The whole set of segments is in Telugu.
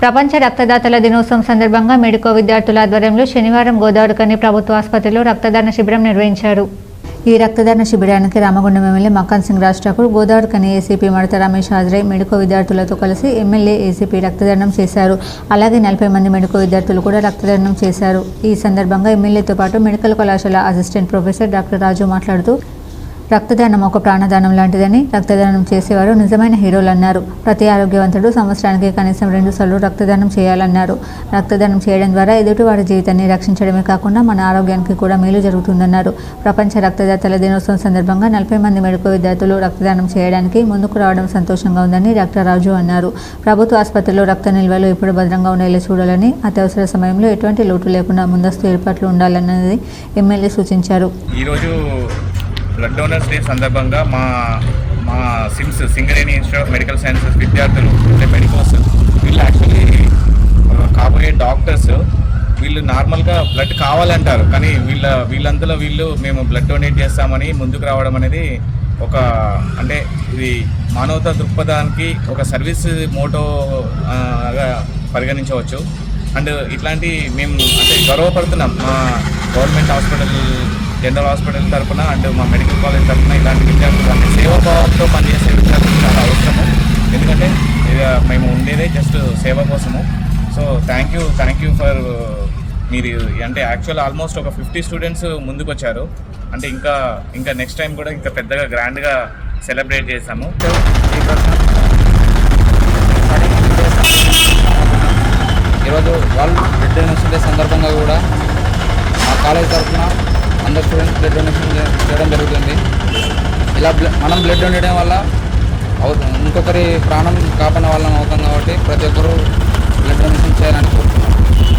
ప్రపంచ రక్తదాతల దినోత్సవం సందర్భంగా మెడికో విద్యార్థుల ఆధ్వర్యంలో శనివారం గోదావరిఖని ప్రభుత్వ ఆసుపత్రిలో రక్తదాన శిబిరం నిర్వహించారు. ఈ రక్తదాన శిబిరానికి రామగుండం ఎమ్మెల్యే మక్కాన్ సింగ్ రాజ్ ఠాకూర్, గోదావరిఖని ఏసీపీ మడత రమేష్ హాజరై మెడికో విద్యార్థులతో కలిసి ఎమ్మెల్యే ఏసీపీ రక్తదానం చేశారు. అలాగే 40 మంది మెడికో విద్యార్థులు కూడా రక్తదానం చేశారు. ఈ సందర్భంగా ఎమ్మెల్యేతో పాటు మెడికల్ కళాశాల అసిస్టెంట్ ప్రొఫెసర్ డాక్టర్ రాజు మాట్లాడుతూ రక్తదానం ఒక ప్రాణదానం లాంటిదని, రక్తదానం చేసేవారు నిజమైన హీరోలు అన్నారు. ప్రతి ఆరోగ్యవంతుడు సంవత్సరానికి కనీసం 2 సార్లు రక్తదానం చేయాలన్నారు. రక్తదానం చేయడం ద్వారా ఎదుటివారి జీవితాన్ని రక్షించడమే కాకుండా మన ఆరోగ్యానికి కూడా మేలు జరుగుతుందన్నారు. ప్రపంచ రక్తదాతల దినోత్సవం సందర్భంగా 40 మంది మెడికో విద్యార్థులు రక్తదానం చేయడానికి ముందుకు రావడం సంతోషంగా ఉందని డాక్టర్ రాజు అన్నారు. ప్రభుత్వ ఆసుపత్రిలో రక్త నిల్వలు ఎప్పుడు భద్రంగా ఉండేలా చూడాలని, అత్యవసర సమయంలో ఎటువంటి లోటు లేకుండా ముందస్తు ఏర్పాట్లు ఉండాలన్నది ఎమ్మెల్యే సూచించారు. బ్లడ్ డోనర్స్ డే సందర్భంగా మా SIMS Singareni institute of medical sciences విద్యార్థులు అంటే మెడికోస్ వీళ్ళు యాక్చువల్లీ కాబోయే డాక్టర్స్. వీళ్ళు నార్మల్గా బ్లడ్ కావాలంటారు, కానీ వీళ్ళంతలో మేము బ్లడ్ డొనేట్ చేస్తామని ముందుకు రావడం అనేది ఒక అంటే ఇది మానవతా దృక్పథానికి ఒక సర్వీస్ మోటోగా పరిగణించవచ్చు. అండ్ ఇట్లాంటి మేము అంటే గర్వపడుతున్నాం మా గవర్నమెంట్ హాస్పిటల్, జనరల్ హాస్పిటల్ తరఫున అండ్ మా మెడికల్ కాలేజ్ తరఫున ఇలాంటి విద్యార్థులు అంటే సేవాభావంతో పనిచేసే విద్యార్థులు చాలా అవసరము. ఎందుకంటే మేము ఉండేదే జస్ట్ సేవ కోసము. సో థ్యాంక్ యూ ఫర్ మీరు అంటే యాక్చువల్ ఆల్మోస్ట్ ఒక 50 స్టూడెంట్స్ ముందుకు వచ్చారు. అంటే ఇంకా నెక్స్ట్ టైం కూడా ఇంకా పెద్దగా గ్రాండ్గా సెలబ్రేట్ చేస్తాము. ఈరోజు వరల్డ్ బ్లడ్ డొనేషన్ డే సందర్భంగా కూడా మా కాలేజ్ తరఫున అందరు స్టూడెంట్స్ బ్లడ్ డొనేషన్ చేయడం జరుగుతుంది. ఇలా మనం బ్లడ్ డొనేట్ వల్ల ఇంకొకరి ప్రాణం కాపాడిన వాళ్ళని అవుతాం కాబట్టి ప్రతి ఒక్కరూ బ్లడ్ డొనేషన్ చేయాలని కోరుతున్నాం.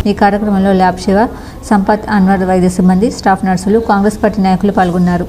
ఈ కార్యక్రమంలో ల్యాబ్ శివ, సంపత్, అన్వర్ వైద్య సిబ్బంది, స్టాఫ్ నర్సులు, కాంగ్రెస్ పార్టీ నాయకులు పాల్గొన్నారు.